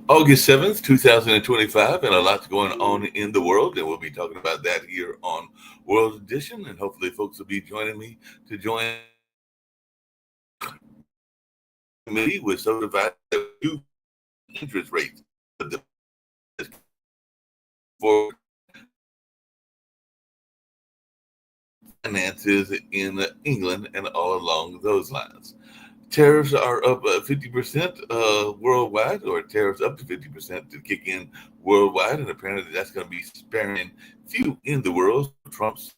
August 7th, 2025, and a lot going on in the world. And we'll be talking about that here on World Edition. And hopefully, folks will be joining me to join me with so divided interest rates for finances in England and all along those lines. Tariffs are up 50% worldwide, or tariffs up to 50% to kick in worldwide, and apparently that's going to be sparing few in the world. Trump's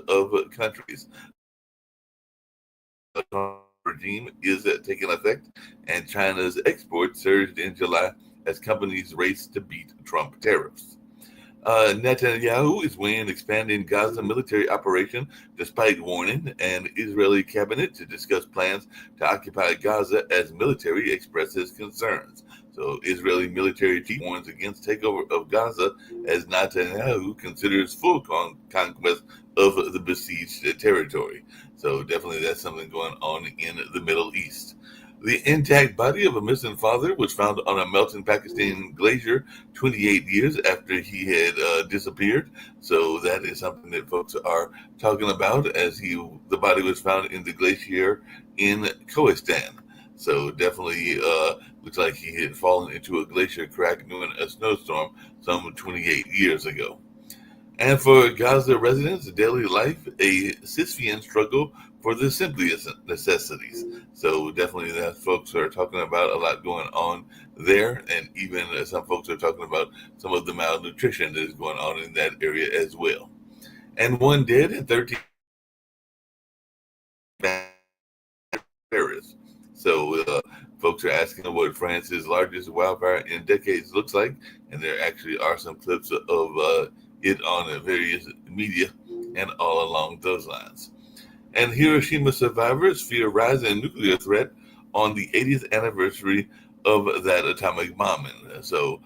of countries. The regime is taking effect, and China's exports surged in July as companies race to beat Trump tariffs. Netanyahu is weighing expanding Gaza military operation despite warning an Israeli cabinet to discuss plans to occupy Gaza as military expresses concerns. So Israeli military chief warns against takeover of Gaza as Netanyahu considers full conquest of the besieged territory. So definitely that's something going on in the Middle East. The intact body of a missing father was found on a melting Pakistan glacier 28 years after he had disappeared. So that is something that folks are talking about, as the body was found in the glacier in Khoistan. So definitely looks like he had fallen into a glacier crack during a snowstorm some 28 years ago. And for Gaza residents, daily life, a Sisyphean struggle for the simplest necessities. So definitely that folks are talking about a lot going on there. And even some folks are talking about some of the malnutrition that is going on in that area as well. And one dead and 13 Paris. So folks are asking what France's largest wildfire in decades looks like. And there actually are some clips of it on various media and all along those lines. And Hiroshima survivors fear rising nuclear threat on the 80th anniversary of that atomic bombing. So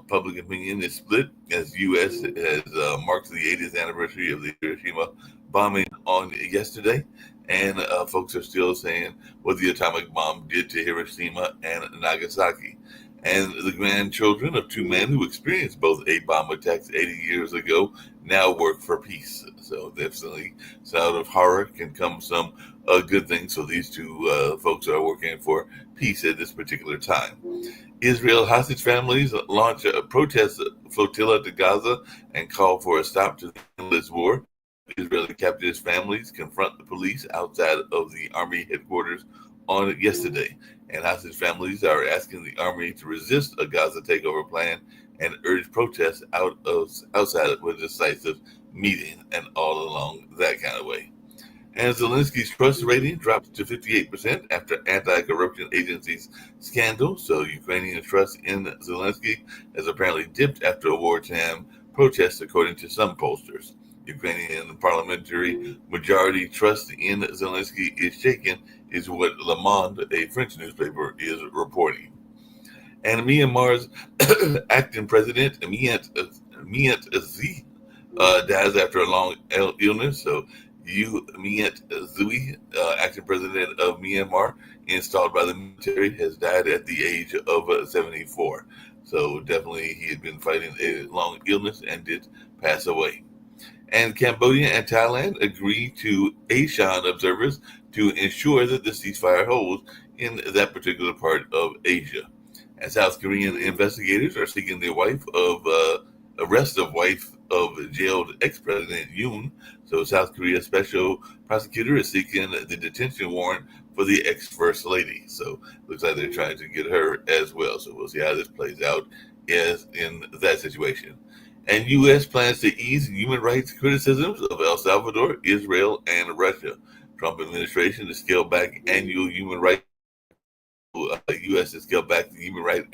public opinion is split as U.S. has marked the 80th anniversary of the Hiroshima bombing on yesterday. And folks are still saying what the atomic bomb did to Hiroshima and Nagasaki. And the grandchildren of two men who experienced both a bomb attacks 80 years ago now work for peace. So definitely, out of horror can come some good things. So these two folks are working for peace at this particular time. Israel hostage families launch a protest flotilla to Gaza and call for a stop to the endless war. Israeli captives' families confront the police outside of the army headquarters on yesterday. And hostage families are asking the army to resist a Gaza takeover plan and urge protests outside of a decisive meeting, and all along that kind of way. And Zelensky's trust rating dropped to 58% after anti-corruption agencies scandal. So Ukrainian trust in Zelensky has apparently dipped after a wartime protest, according to some pollsters. Ukrainian parliamentary majority trust in Zelensky is shaken, is what Le Monde, a French newspaper, is reporting. And Myanmar's acting president, Myint Zee, dies after a long illness. So Myint Zui, acting president of Myanmar, installed by the military, has died at the age of 74. So definitely he had been fighting a long illness and did pass away. And Cambodia and Thailand agree to ASEAN observers to ensure that the ceasefire holds in that particular part of Asia. And South Korean investigators are seeking the arrest of wife of jailed ex-president Yoon. So South Korea special prosecutor is seeking the detention warrant for for the ex-first lady. So looks like they're trying to get her as well. So we'll see how this plays out as in that situation. And U.S. plans to ease human rights criticisms of El Salvador, Israel, and Russia. Trump administration to scale back annual human rights. U.S. has scaled back the human rights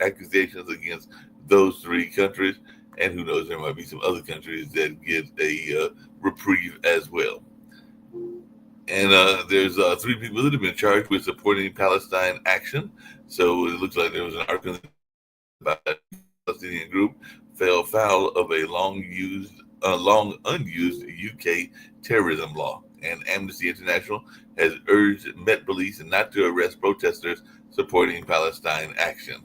accusations against those three countries, and who knows, there might be some other countries that get a reprieve as well. And there's three people that have been charged with supporting Palestine action. So it looks like there was an article about a Palestinian group fell foul of a long unused UK terrorism law. And Amnesty International has urged Met Police not to arrest protesters supporting Palestine action.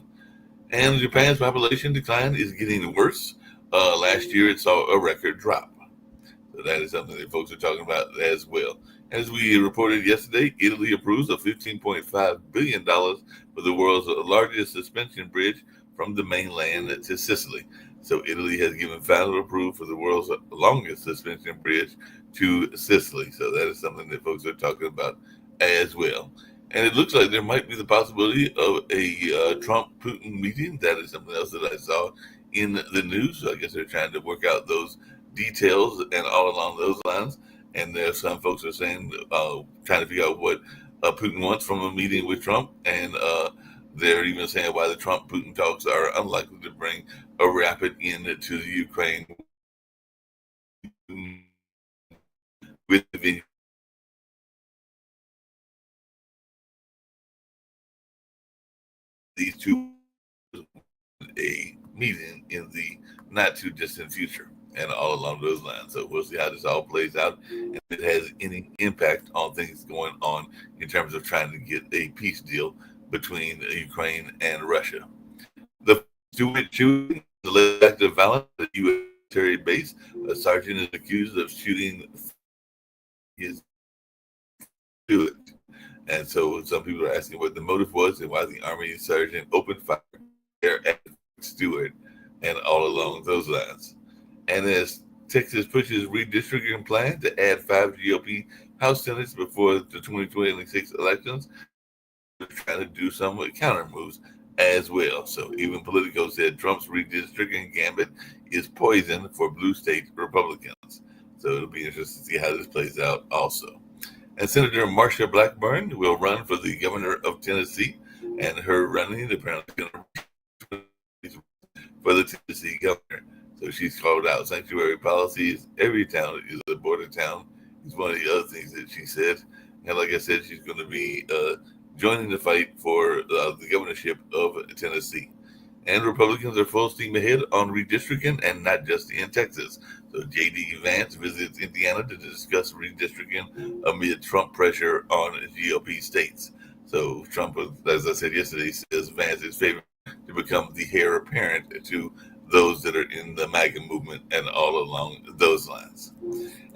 And Japan's population decline is getting worse. Last year, it saw a record drop. So that is something that folks are talking about as well. As we reported yesterday, Italy approves of $15.5 billion for the world's largest suspension bridge from the mainland to Sicily. So Italy has given final approval for the world's longest suspension bridge to Sicily. So that is something that folks are talking about as well. And it looks like there might be the possibility of a Trump-Putin meeting. That is something else that I saw in the news. So I guess they're trying to work out those details and all along those lines. And there's some folks are saying, trying to figure out what Putin wants from a meeting with Trump. And they're even saying why the Trump-Putin talks are unlikely to bring a rapid end to the Ukraine with these two a meeting in the not too distant future and all along those lines. So we'll see how this all plays out and if it has any impact on things going on in terms of trying to get a peace deal between Ukraine and Russia. The Stewart shooting, the latest act of violence at the U.S. military base, a sergeant is accused of shooting his Stewart. And so some people are asking what the motive was and why the Army sergeant opened fire at Stewart and all along those lines. And as Texas pushes redistricting plan to add 5 GOP House Senates before the 2026 elections, they're trying to do some counter moves as well. So even Politico said Trump's redistricting gambit is poison for blue state Republicans. So it'll be interesting to see how this plays out also. And Senator Marsha Blackburn will run for the governor of Tennessee, and her running apparently going to for the Tennessee governor. So she's called out sanctuary policies. Every town is a border town. It's one of the other things that she said. And like I said, she's going to be joining the fight for the governorship of Tennessee. And Republicans are full steam ahead on redistricting and not just in Texas. So J.D. Vance visits Indiana to discuss redistricting amid Trump pressure on GOP states. So Trump, as I said yesterday, says Vance is favored to become the heir apparent to those that are in the MAGA movement and all along those lines.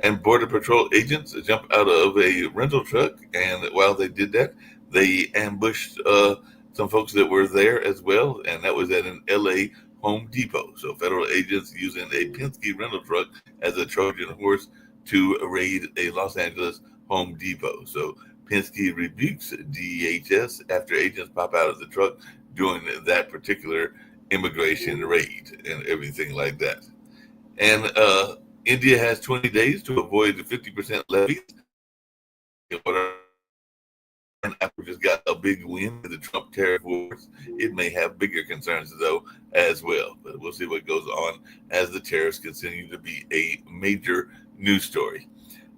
And Border Patrol agents jump out of a rental truck, and while they did that, they ambushed some folks that were there as well, and that was at an LA Home Depot. So federal agents using a Penske rental truck as a Trojan horse to raid a Los Angeles Home Depot. So Penske rebukes DHS after agents pop out of the truck during that particular immigration raid and everything like that. And India has 20 days to avoid the 50% levies. And Apple just got a big win in the Trump tariff wars. It may have bigger concerns, though, as well. But we'll see what goes on as the tariffs continue to be a major news story.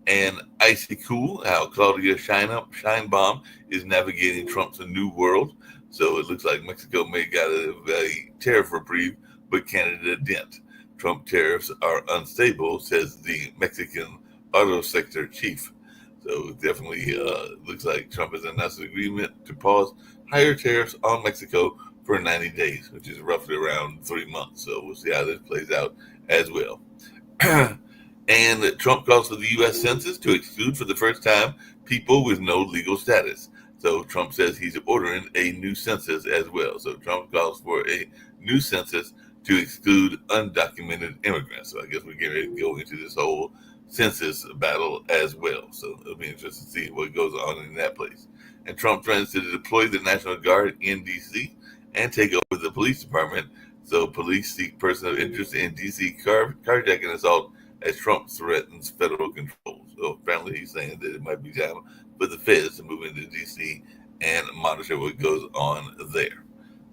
And icy cool, how Claudia Sheinbaum is navigating Trump's new world. So it looks like Mexico may got a tariff reprieve, but Canada didn't. Trump tariffs are unstable, says the Mexican auto sector chief. So definitely looks like Trump has announced an agreement to pause higher tariffs on Mexico for 90 days, which is roughly around 3 months. So we'll see how this plays out as well. And Trump calls for the U.S. Census to exclude for the first time people with no legal status. So Trump says he's ordering a new census as well. So Trump calls for a new census to exclude undocumented immigrants. So I guess we're getting ready to go into this whole census battle as well. So it'll be interesting to see what goes on in that place. and Trump threatens to deploy the National Guard in D.C. and take over the police department. So police seek person of interest in D.C. carjacking assault as Trump threatens federal control. So apparently he's saying that it might be time for the feds to move into D.C. and monitor what goes on there.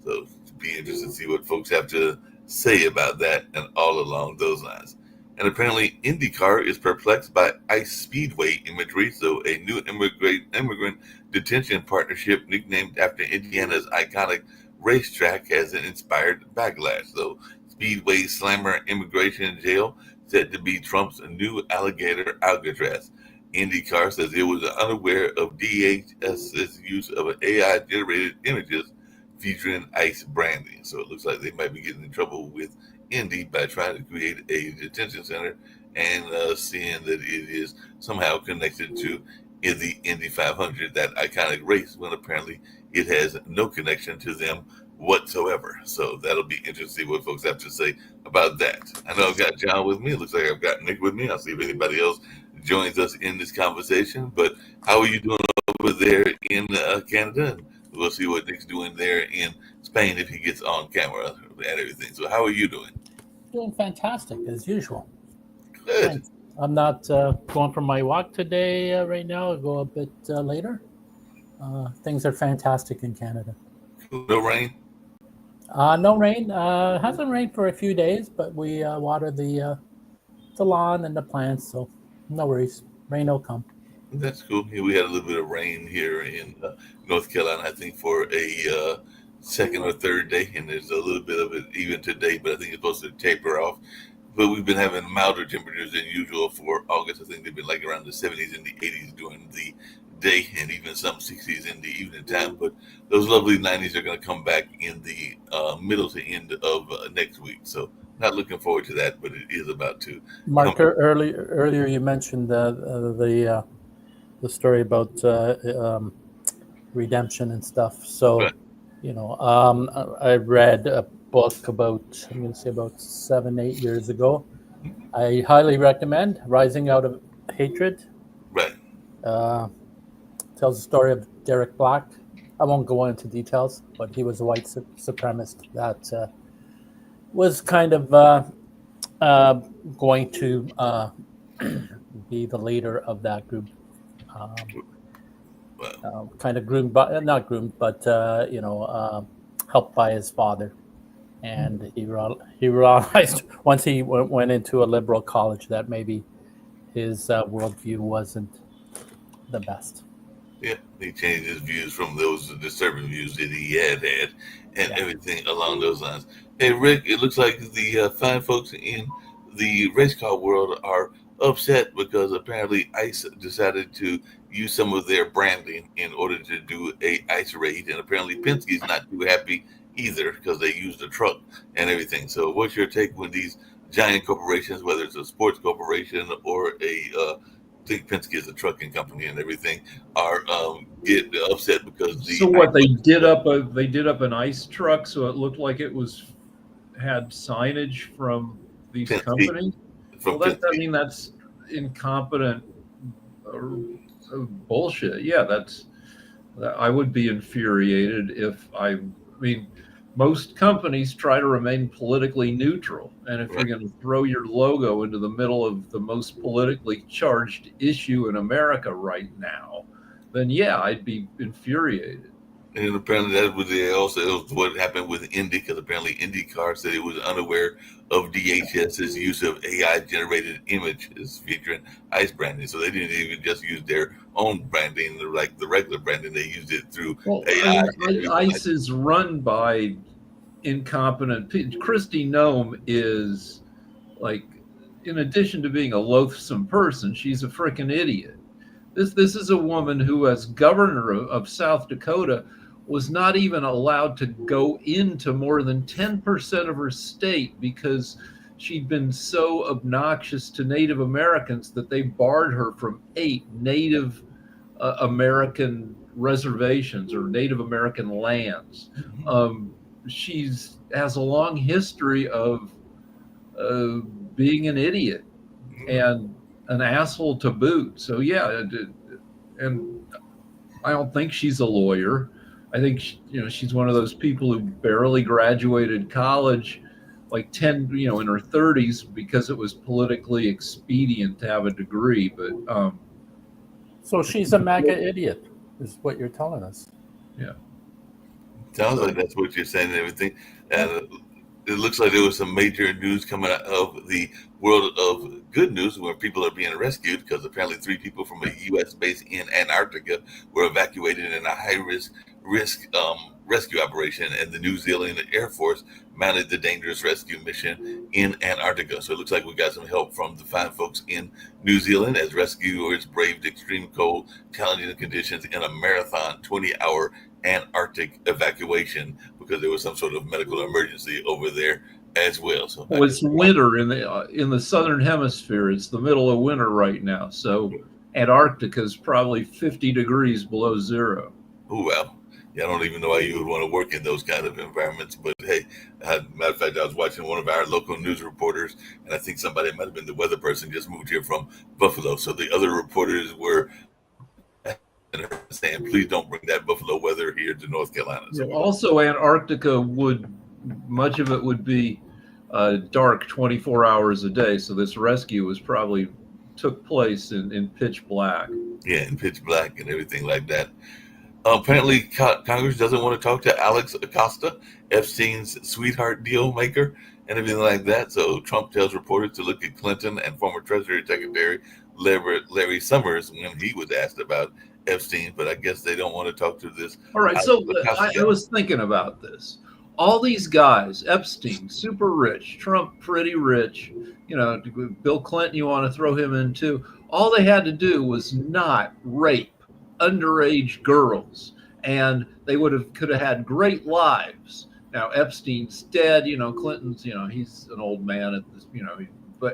So to be interested to see what folks have to say about that and all along those lines. And apparently, IndyCar is perplexed by ICE Speedway imagery. So, a new immigrant detention partnership nicknamed after Indiana's iconic racetrack has an inspired backlash. So, Speedway slammer immigration jail said to be Trump's new alligator Alcatraz. IndyCar says it was unaware of DHS's use of AI generated images featuring ICE branding. So, it looks like they might be getting in trouble with Indy by trying to create a detention center and seeing that it is somehow connected to the Indy 500, that iconic race, when apparently it has no connection to them whatsoever. So that'll be interesting to see what folks have to say about that. I know I've got John with me. It looks like I've got Nick with me. I'll see if anybody else joins us in this conversation. But how are you doing over there in Canada? And we'll see what Nick's doing there in Spain if he gets on camera and everything. So how are you doing? Doing fantastic as usual. Good. Thanks. I'm not going for my walk today right now. I'll go a bit later. Things are fantastic in Canada. No rain? No rain. Hasn't rained for a few days, but we water the lawn and the plants, so no worries. Rain will come. That's cool. Yeah, we had a little bit of rain here in North Carolina, I think, for a second or third day, and there's a little bit of it even today, but I think it's supposed to taper off. But we've been having milder temperatures than usual for August. I think they've been like around the 70s and the 80s during the day, and even some 60s in the evening time. But those lovely 90s are going to come back in the middle to end of next week. So not looking forward to that, but it is about to. Mark, earlier you mentioned the story about redemption and stuff. So, Right. I read a book about, I'm going to say about 7-8 years ago. I highly recommend Rising Out of Hatred. Right. Tells the story of Derek Black. I won't go into details, but he was a white supremacist that was kind of going to be the leader of that group. Kind of groomed, not groomed, but helped by his father. And he realized once he went into a liberal college that maybe his worldview wasn't the best. Yeah, he changed his views from those disturbing views that he had and everything along those lines. Hey, Rick, it looks like the fine folks in the race car world are upset because apparently ICE decided to use some of their branding in order to do a ICE raid, and apparently Penske's not too happy either because they used a truck and everything. So what's your take when these giant corporations, whether it's a sports corporation or I think Penske is a trucking company and everything, are get upset because the. So what they did up an ICE truck so it looked like it had signage from these Penske, companies. Well, that's incompetent bullshit. Yeah, I would be infuriated if I mean. Most companies try to remain politically neutral. And if you're going to throw your logo into the middle of the most politically charged issue in America right now, then yeah, I'd be infuriated. And apparently that was what happened with Indy, because apparently IndyCar said it was unaware of DHS's use of AI-generated images featuring ICE branding. So they didn't even just use their own branding, like the regular branding. They used it through AI. ICE is run by incompetent people. Kristi Noem is, like, in addition to being a loathsome person, she's a freaking idiot. This is a woman who, as governor of South Dakota, was not even allowed to go into more than 10% of her state because she'd been so obnoxious to Native Americans that they barred her from 8 Native American reservations or Native American lands. She has a long history of being an idiot and an asshole to boot. So yeah, and I don't think she's a lawyer. I think she's one of those people who barely graduated college, like 10, in her 30s, because it was politically expedient to have a degree. But So she's a MAGA idiot, is what you're telling us. yeah, Sounds like that's what you're saying and everything. And it looks like there was some major news coming out of the world of good news where people are being rescued because apparently 3 people from a U.S. base in Antarctica were evacuated in a high-risk rescue operation, and the New Zealand Air Force mounted the dangerous rescue mission in Antarctica. So it looks like we got some help from the fine folks in New Zealand as rescuers braved extreme cold, challenging conditions in a marathon 20-hour Antarctic evacuation because there was some sort of medical emergency over there as well. So it's winter in the southern hemisphere. It's the middle of winter right now, so Antarctica is probably 50 degrees below zero. Oh well, yeah, I don't even know why you would want to work in those kind of environments. But hey, matter of fact, I was watching one of our local news reporters, and I think somebody might have been the weather person just moved here from Buffalo. So the other reporters were saying, please don't bring that Buffalo weather here to North Carolina. So also, Antarctica much of it would be dark 24 hours a day. So this rescue took place in pitch black. Yeah, in pitch black and everything like that. Apparently, Congress doesn't want to talk to Alex Acosta, Epstein's sweetheart deal maker, and everything like that. So Trump tells reporters to look at Clinton and former Treasury Secretary Larry Summers when he was asked about Epstein, but I guess they don't want to talk to this. All right, so I was thinking about this. All these guys, Epstein, super rich, Trump, pretty rich, Bill Clinton, you want to throw him in too. All they had to do was not rape underage girls, and they could have had great lives. Now Epstein's dead, Clinton's, he's an old man at this,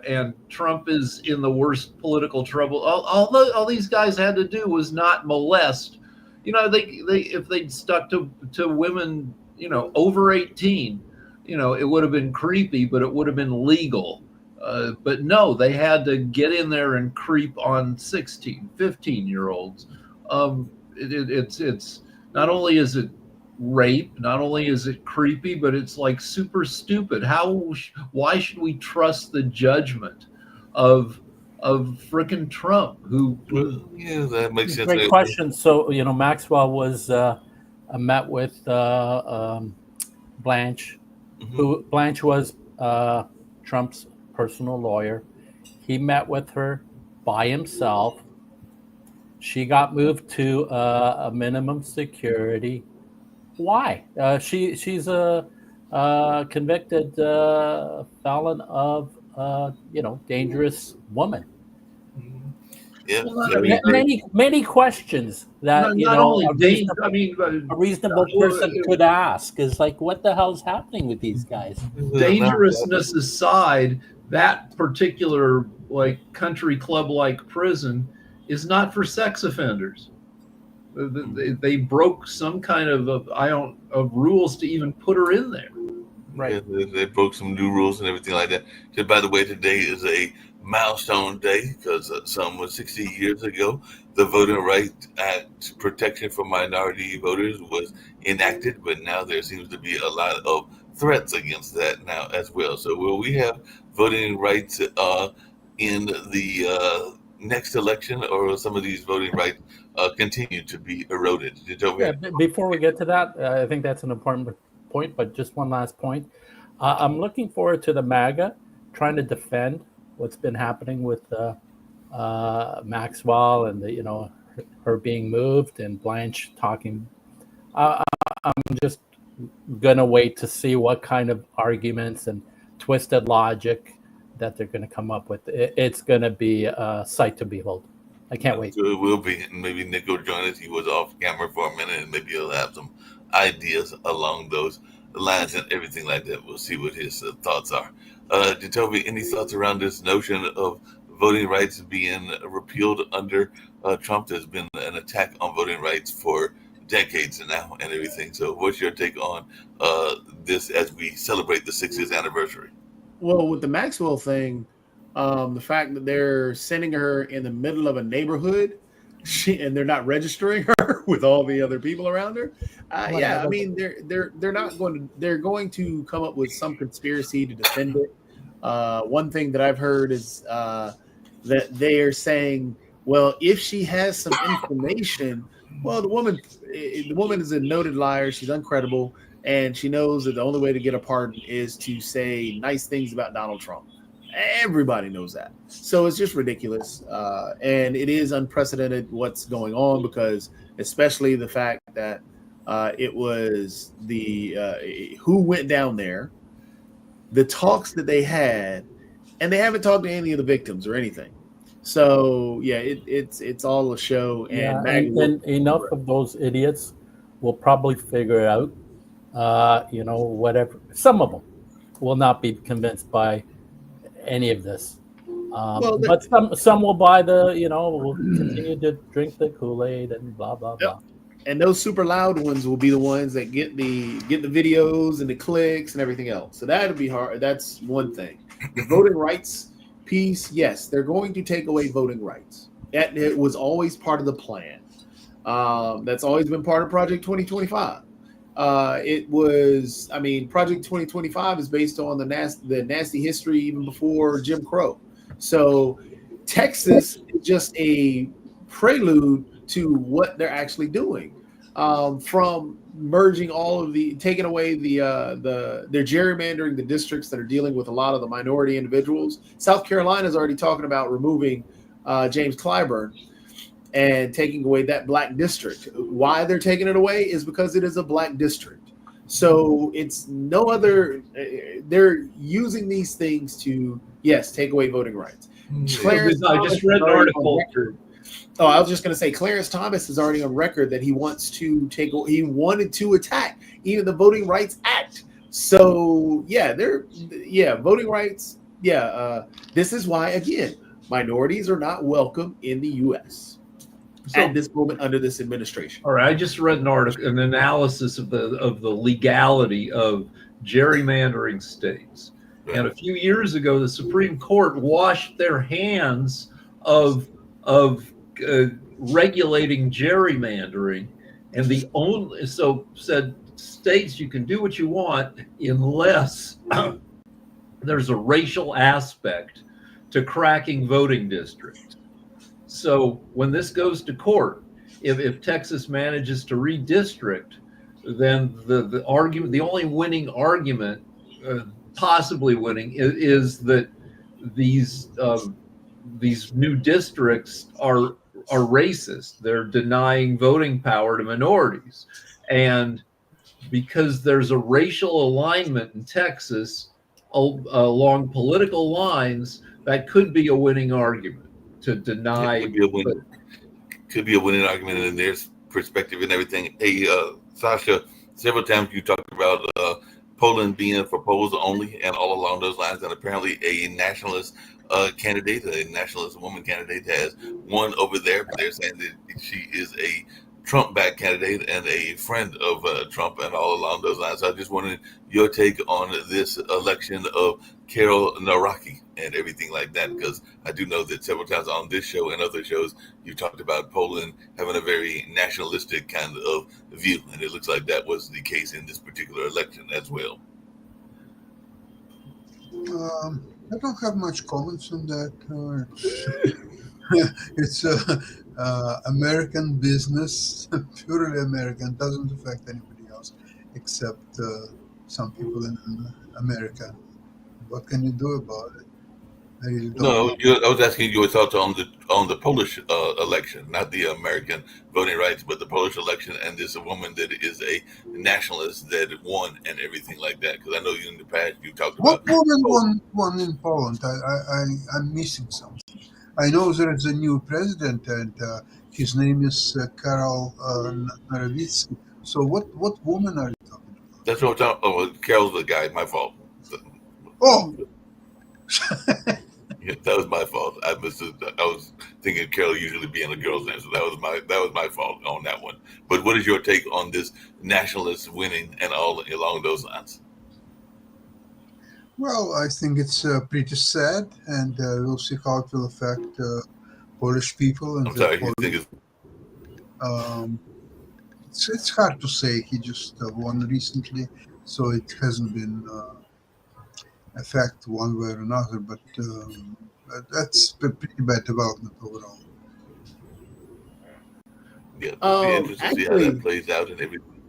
and Trump is in the worst political trouble. All these guys had to do was not molest. If they'd stuck to women, over 18, it would have been creepy, but it would have been legal. But no, they had to get in there and creep on 16, 15-year-olds. It's not only is it rape, not only is it creepy, but it's like super stupid. Why should we trust the judgment of frickin' Trump? Yeah, that makes sense. Great question. So Maxwell was met with Blanche, who Blanche was Trump's personal lawyer. He met with her by himself. She got moved to a minimum security. Why? She's a convicted felon of dangerous woman. Yeah, many questions that a reasonable person could ask is like, what the hell's happening with these guys? Dangerousness aside, that particular country club like prison is not for sex offenders. They broke some kind of rules to even put her in there. Right. Yeah, they broke some new rules and everything like that. So, by the way, today is a milestone day because some 60 years ago, the Voting Rights Act protection for minority voters was enacted, but now there seems to be a lot of threats against that now as well. So will we have voting rights in the next election, or will some of these voting rights continue to be eroded? Yeah, before we get to that, I think that's an important point, but just one last point. I'm looking forward to the MAGA trying to defend what's been happening with Maxwell and her being moved and Blanche talking. I'm just gonna wait to see what kind of arguments and twisted logic that they're going to come up with. It's going to be a sight to behold. I can't wait. So it will be. Maybe Nick will join us. He was off camera for a minute, and maybe he'll have some ideas along those lines and everything like that. We'll see what his thoughts are. Jacoby, any thoughts around this notion of voting rights being repealed under Trump? There's been an attack on voting rights for decades now and everything. So what's your take on this as we celebrate the 60th anniversary? Well, with the Maxwell thing, the fact that they're sending her in the middle of a neighborhood and they're not registering her with all the other people around her. Well, Yeah, I that's- mean they're not going to they're going to come up with some conspiracy to defend it. One thing that I've heard is that they are saying, well, if she has some information, well, the woman is a noted liar. She's uncredible, and she knows that the only way to get a pardon is to say nice things about Donald Trump. Everybody knows that. So it's just ridiculous. And it is unprecedented what's going on, because especially the fact that it was the who went down there, the talks that they had, and they haven't talked to any of the victims or anything. So yeah, it's all a show. And yeah, Maggie and enough of those idiots will probably figure it out. Whatever. Some of them will not be convinced by any of this. But some will buy will continue to drink the Kool-Aid and blah blah blah. And those super loud ones will be the ones that get the videos and the clicks and everything else. So that'll be hard. That's one thing. The voting rights piece, yes, they're going to take away voting rights. It was always part of the plan. That's always been part of Project 2025. Project 2025 is based on the nasty history even before Jim Crow. So Texas is just a prelude to what they're actually doing. From merging taking away they're gerrymandering the districts that are dealing with a lot of the minority individuals. South Carolina is already talking about removing James Clyburn and taking away that black district. Why they're taking it away is because it is a black district. So it's no other. They're using these things to, yes, take away voting rights. Clarence I just read an article. Oh, I was just going to say, Clarence Thomas is already on record that he wanted to attack even the Voting Rights Act. So voting rights. This is why, again, minorities are not welcome in the U.S. at this moment under this administration. All right, I just read an analysis of the legality of gerrymandering states. And a few years ago, the Supreme Court washed their hands of regulating gerrymandering, and said states, you can do what you want unless there's a racial aspect to cracking voting districts. So when this goes to court, if Texas manages to redistrict, then the argument, the only winning argument, possibly winning, is that these new districts are racist. They're denying voting power to minorities, and because there's a racial alignment in Texas along political lines, that could be a winning argument to deny. Could be a winning argument in their perspective and everything. Hey, Sasha, several times you talked about Poland being proposed only and all along those lines, and apparently a nationalist candidate, a nationalist woman candidate, has won over there. But they're saying that she is a Trump-backed candidate and a friend of Trump and all along those lines. So I just wanted your take on this election of Carol Nawrocki and everything like that, because I do know that several times on this show and other shows, you talked about Poland having a very nationalistic kind of view, and it looks like that was the case in this particular election as well. I don't have much comments on that. It's American business, purely American, doesn't affect anybody else except some people in America. What can you do about it? I really don't know. I was asking your thoughts on the Polish election, not the American voting rights, but the Polish election, and this woman that is a nationalist that won and everything like that. Because I know you in the past you talked about what woman won in Poland. I'm missing something. I know there is a new president, and his name is Karol Nawrocki. So what woman are you talking about? That's what I'm talking. Oh, Carol's the guy. My fault. Oh. Yeah, that was my fault. I was thinking Carol usually being a girl's name, so that was my fault on that one. But what is your take on this nationalist winning and all along those lines? Well, I think it's pretty sad, and we'll see how it will affect Polish people. And I'm sorry, you think it's Um, it's hard to say. He just won recently, so it hasn't been affect one way or another. But that's a pretty bad development overall. Yeah, it'll be interesting to see how that Actually, plays out and everything.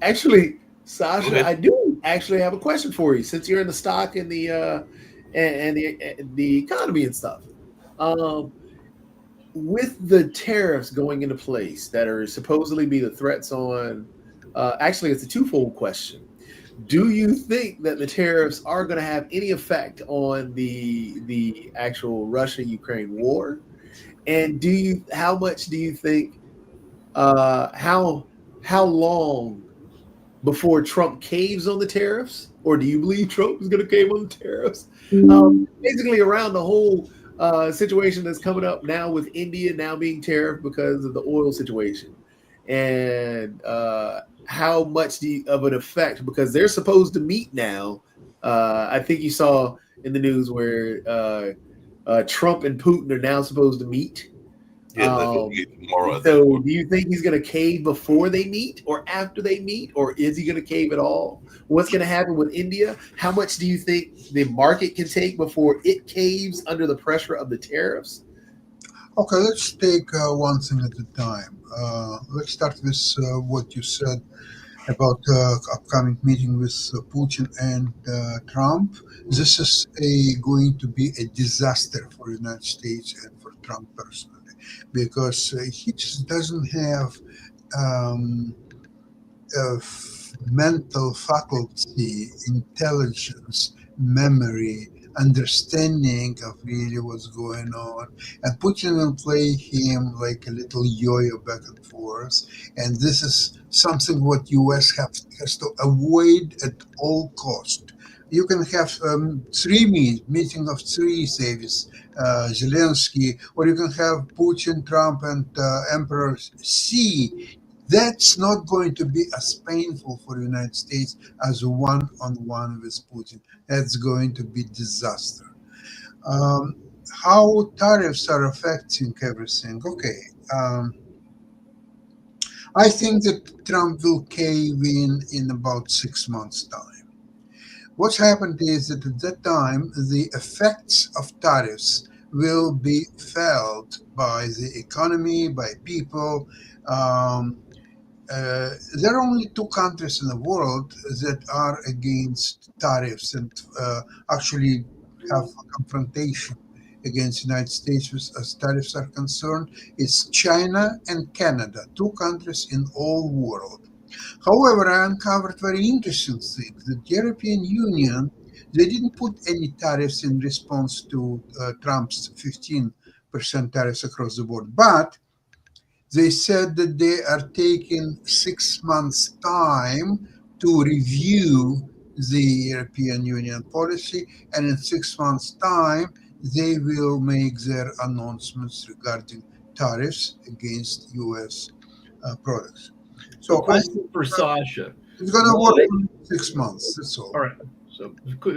actually, Go Sasha, ahead. I do actually have a question for you since you're in the stock and the economy and stuff. Um, with the tariffs going into place that are supposedly be the threats on, actually, it's a twofold question. Do you think that the tariffs are going to have any effect on the actual Russia Ukraine war? And how much do you think how long before Trump caves on the tariffs, or do you believe Trump is going to cave on the tariffs? Basically, around the whole situation that's coming up now with India now being tariffed because of the oil situation, and how much of an effect, because they're supposed to meet now. I think you saw in the news where Trump and Putin are now supposed to meet. Yeah, that's what we get tomorrow, I think. So, do you think he's going to cave before they meet or after they meet, or is he going to cave at all? What's going to happen with India? How much do you think the market can take before it caves under the pressure of the tariffs? Okay, let's take one thing at a time. Let's start with what you said about upcoming meeting with Putin and Trump. This is going to be a disaster for the United States and for Trump personally, because he just doesn't have um, mental faculty, intelligence, memory, understanding of really what's going on. And Putin will play him like a little yo-yo back and forth. And this is something what US has to avoid at all cost. You can have meeting of three, say with Zelensky, or you can have Putin, Trump, and Emperor Xi. That's not going to be as painful for the United States as a one-on-one with Putin. That's going to be disaster. Um, how tariffs are affecting everything? Okay, I think that Trump will cave in about 6 months' time. What's happened is that at that time, the effects of tariffs will be felt by the economy, by people. Um, there are only two countries in the world that are against tariffs and actually have a confrontation against the United States as tariffs are concerned. It's China and Canada, two countries in all world. However, I uncovered very interesting things. The European Union, they didn't put any tariffs in response to Trump's 15% tariffs across the board, but they said that they are taking 6 months' time to review the European Union policy, and in 6 months' time, they will make their announcements regarding tariffs against U.S. Products. So, So I think question for Sasha. it's going to work Why- for 6 months. That's all. All right. So,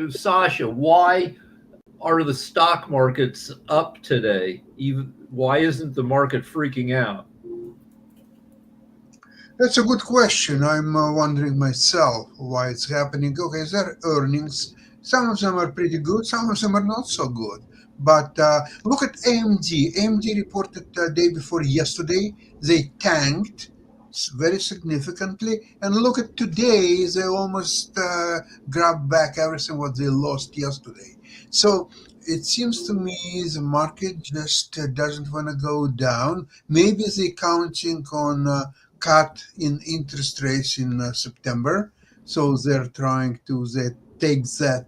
Sasha, why are the stock markets up today? Why isn't the market freaking out? That's a good question. I'm wondering myself why it's happening. Okay, their earnings, some of them are pretty good, some of them are not so good. But look at AMD. AMD reported day before yesterday they tanked very significantly, and look at today they almost grabbed back everything what they lost yesterday. So it seems to me the market just doesn't want to go down. Maybe they're counting on cut in interest rates in September, so they're trying to take that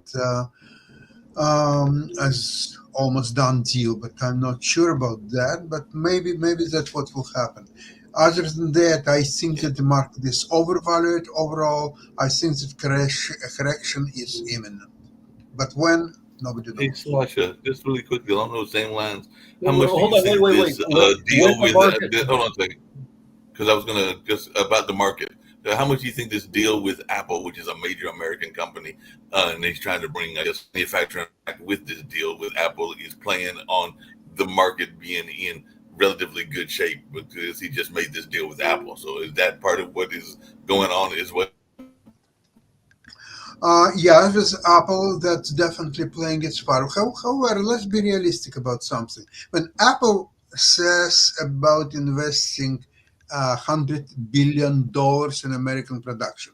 as almost done deal. But I'm not sure about that. But maybe that's what will happen. Other than that, I think that the market is overvalued overall. I think that correction is imminent. But when, nobody Hey, knows. Sasha, just really quickly along those same lines, how much do Hold you on, think wait. this When deal the with market, hold on a second, because I was gonna just about the market. How much do you think this deal with Apple, which is a major American company, and he's trying to bring, I guess, manufacturing back with this deal with Apple, is playing on the market being in relatively good shape because he just made this deal with Apple. So is that part of what is going on as well? Yeah, with Apple, that's definitely playing its part. However, let's be realistic about something. When Apple says about investing $100 billion in American production,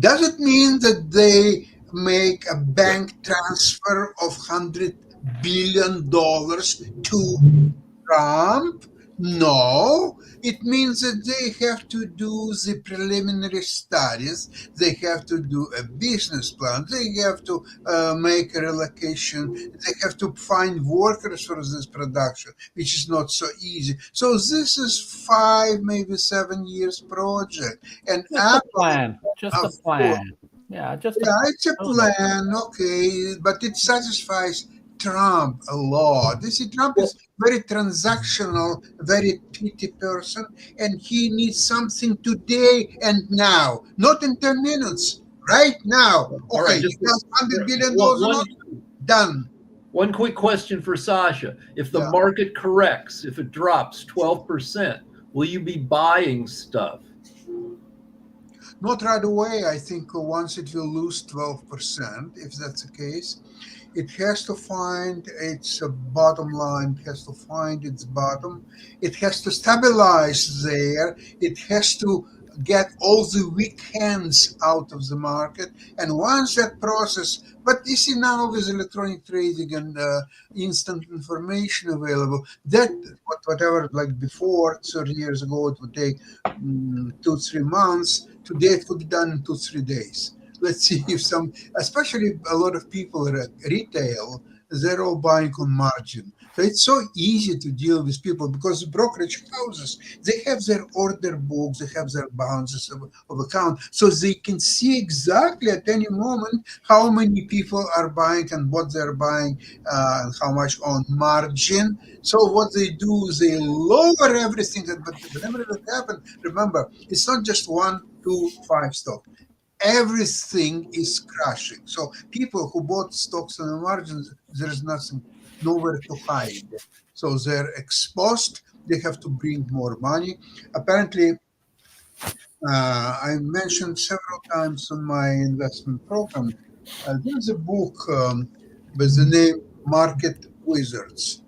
does it mean that they make a bank transfer of $100 billion to Trump? No, it means that they have to do the preliminary studies, they have to do a business plan, they have to make a relocation, they have to find workers for this production, which is not so easy. So this is 5, maybe 7 years project. And Just a Apple, plan. Just a of course, plan. Yeah, just a yeah, it's a plan. plan, okay, but it satisfies Trump a lot. You see, Trump Well, is very transactional, very petty person, and he needs something today and now, not in 10 minutes, right now. All right, Okay, just you have $100 billion one, or not? Done. one quick question for Sasha. If the Yeah. market corrects, if it drops 12%, will you be buying stuff? Not right away. I think once it will lose 12%, if that's the case, it has to find its bottom line, it has to find its bottom, it has to stabilize there, it has to get all the weak hands out of the market. And once that process, but you see now with electronic trading and instant information available, that whatever like before 30 years ago it would take 2-3 months, today it could be done in 2-3 days. Let's see if some, especially a lot of people at retail, they're all buying on margin. So it's so easy to deal with people because brokerage houses, they have their order books, they have their balances of account, so they can see exactly at any moment how many people are buying and what they're buying and how much on margin. So what they do is they lower everything. But whenever that happens, remember, it's not just 1, 2, 5 stock. Everything is crashing. So people who bought stocks on the margins, there's nothing, nowhere to hide. So they're exposed. They have to bring more money. Apparently, I mentioned several times on my investment program, there's a book with the name Market Wizards.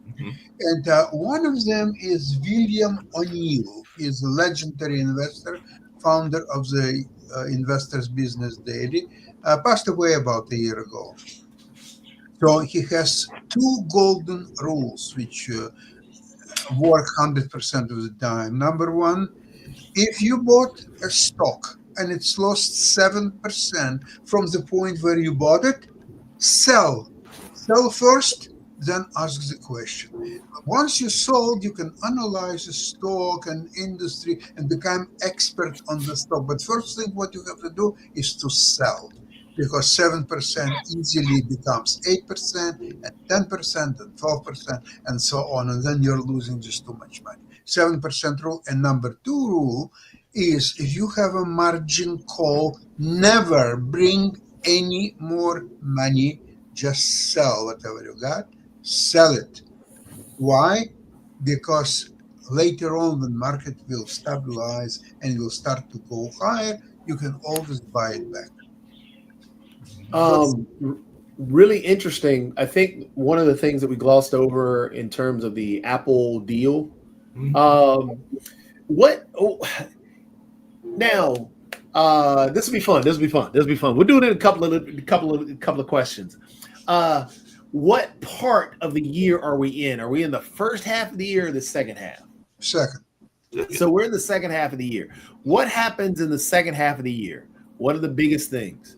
And one of them is William O'Neill. He's a legendary investor, founder of the Investors Business Daily, passed away about a year ago. So he has 2 golden rules which work 100% of the time. Number 1, if you bought a stock and it's lost 7% from the point where you bought it, sell. Sell first, then ask the question. Once you sold, you can analyze the stock and industry and become expert on the stock. But first thing what you have to do is to sell, because 7% easily becomes 8% and 10% and 12% and so on. And then you're losing just too much money. 7% rule. And number 2 rule is if you have a margin call, never bring any more money. Just sell whatever you got, sell it. Why? Because later on when market will stabilize and will start to go higher, you can always buy it back. Really interesting. I think one of the things that we glossed over in terms of the Apple deal. Now, this will be fun. This will be fun. We're doing it in a couple of questions. What part of the year are we in? Are we in the first half of the year or the second half? Second. So we're in the second half of the year. What happens in the second half of the year? What are the biggest things?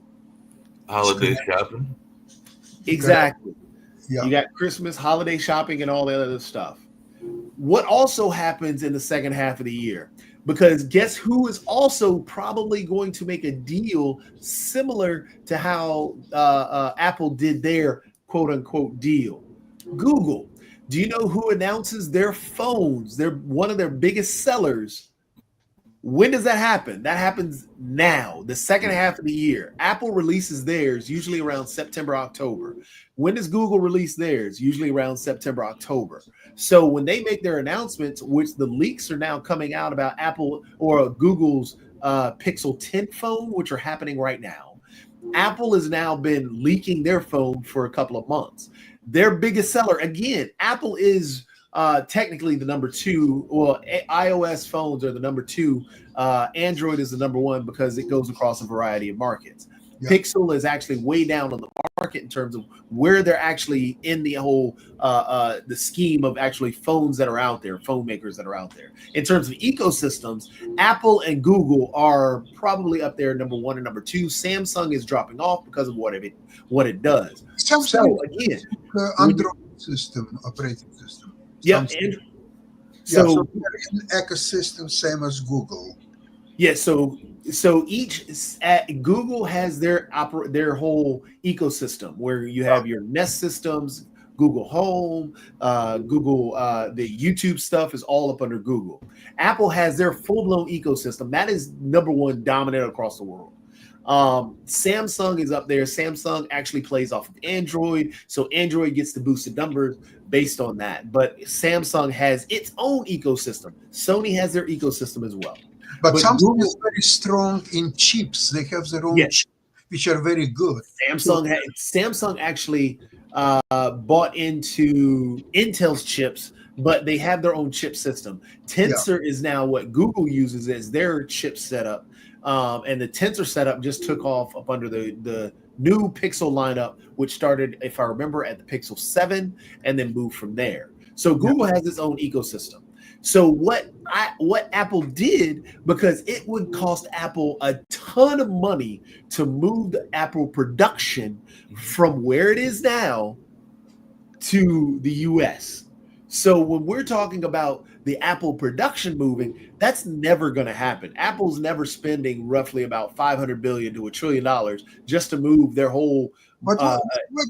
Holiday shopping. Exactly. Yeah. You got Christmas, holiday shopping, and all that other stuff. What also happens in the second half of the year? Because guess who is also probably going to make a deal similar to how Apple did their quote unquote deal? Google. Do you know who announces their phones? They're one of their biggest sellers When does that happen? That happens now, the second half of the year. Apple releases theirs usually around September, October. When does Google release theirs? Usually around September, October. So when they make their announcements, which the leaks are now coming out about Apple or Google's Pixel 10 phone, which are happening right now, Apple has now been leaking their phone for a couple of months. Their biggest seller, again, Apple is technically the number two. Well, iOS phones are the number two. Android is the number one because it goes across a variety of markets. Yeah. Pixel is actually way down on the market in terms of where they're actually in the whole the scheme of actually phones that are out there, phone makers that are out there. In terms of ecosystems, Apple and Google are probably up there number one and number two. Samsung is dropping off because of what it does. Samsung, so again, Android system, operating system. Yeah, so an ecosystem same as Google. Yeah, so each Google has their whole ecosystem where you have your Nest systems, Google Home, Google the YouTube stuff is all up under Google. Apple has their full-blown ecosystem that is number one, dominant across the world. Samsung is up there. Samsung actually plays off of Android, so Android gets the boosted numbers based on that. But Samsung has its own ecosystem. Sony has their ecosystem as well. But Samsung Google is very strong in chips. They have their own chips, which are very good. Samsung actually bought into Intel's chips, but they have their own chip system. Tensor is now what Google uses as their chip setup. And the Tensor setup just took off up under the new Pixel lineup, which started, if I remember, at the Pixel 7 and then moved from there. So Google has its own ecosystem. So what Apple did, because it would cost Apple a ton of money to move the Apple production from where it is now to the US. So when we're talking about the Apple production moving, that's never going to happen. Apple's never spending roughly about $500 billion to $1 trillion just to move their whole. But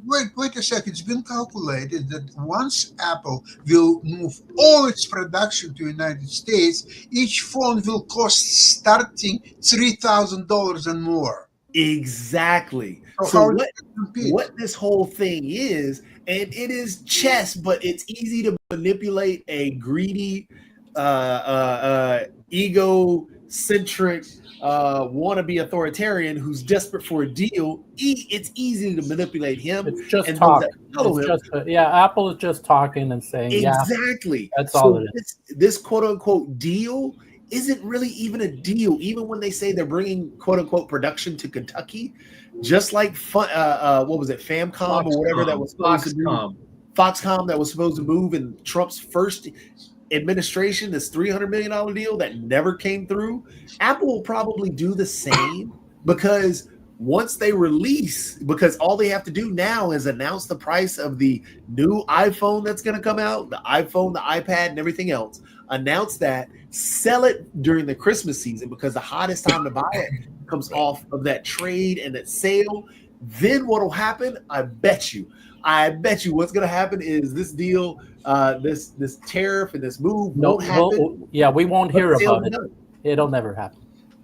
wait a second. It's been calculated that once Apple will move all its production to the United States, each phone will cost starting $3,000 and more. Exactly. So what this whole thing is, and it is chess, but it's easy to manipulate a greedy, egocentric, wannabe authoritarian who's desperate for a deal. It's easy to manipulate him. It's just talk. Apple is just talking and saying, exactly. Yeah, that's all it is. This quote unquote deal isn't really even a deal. Even when they say they're bringing quote unquote production to Kentucky, just like what was it, Famcom Foxconn, or whatever that was Foxconn that was supposed to move in Trump's first administration, this $300 million deal that never came through. Apple will probably do the same because once they release, because all they have to do now is announce the price of the new iPhone that's going to come out, the iPhone, the iPad, and everything else. Announce that, sell it during the Christmas season because the hottest time to buy it comes off of that trade and that sale. Then what will happen? I bet you what's going to happen is this deal, this tariff and this move won't happen. We won't hear about it. It'll never happen.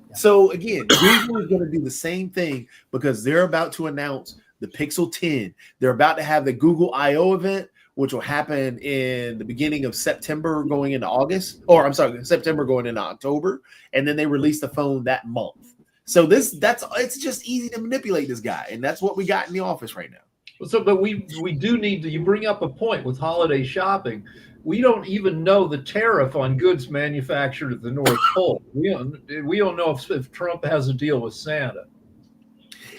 Yeah. So again, Google is going to do the same thing because they're about to announce the Pixel 10. They're about to have the Google I/O event, which will happen in the beginning of September going into August, or I'm sorry, September going into October. And then they release the phone that month. So it's just easy to manipulate this guy. And that's what we got in the office right now. So, but we do need to, you bring up a point with holiday shopping. We don't even know the tariff on goods manufactured at the North Pole. We don't know if Trump has a deal with Santa.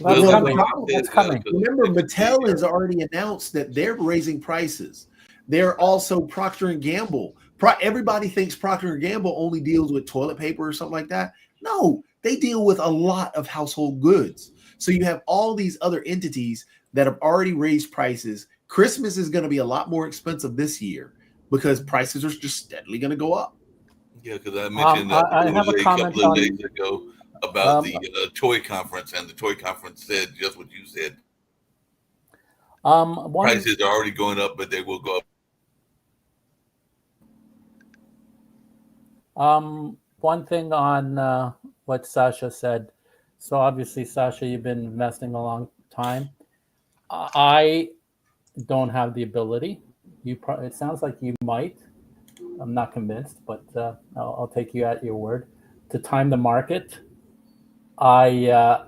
That's coming. Remember, Mattel has already announced that they're raising prices. They're also Procter & Gamble. Everybody thinks Procter & Gamble only deals with toilet paper or something like that. No, they deal with a lot of household goods. So you have all these other entities that have already raised prices. Christmas is going to be a lot more expensive this year because prices are just steadily going to go up. Yeah, because I mentioned I have a couple of days ago about the toy conference, and the toy conference said just what you said. Prices are already going up, but they will go up. one thing on what Sasha said. So obviously, Sasha, you've been investing a long time. I don't have the ability. It sounds like you might. I'm not convinced, but I'll take you at your word. To time the market, I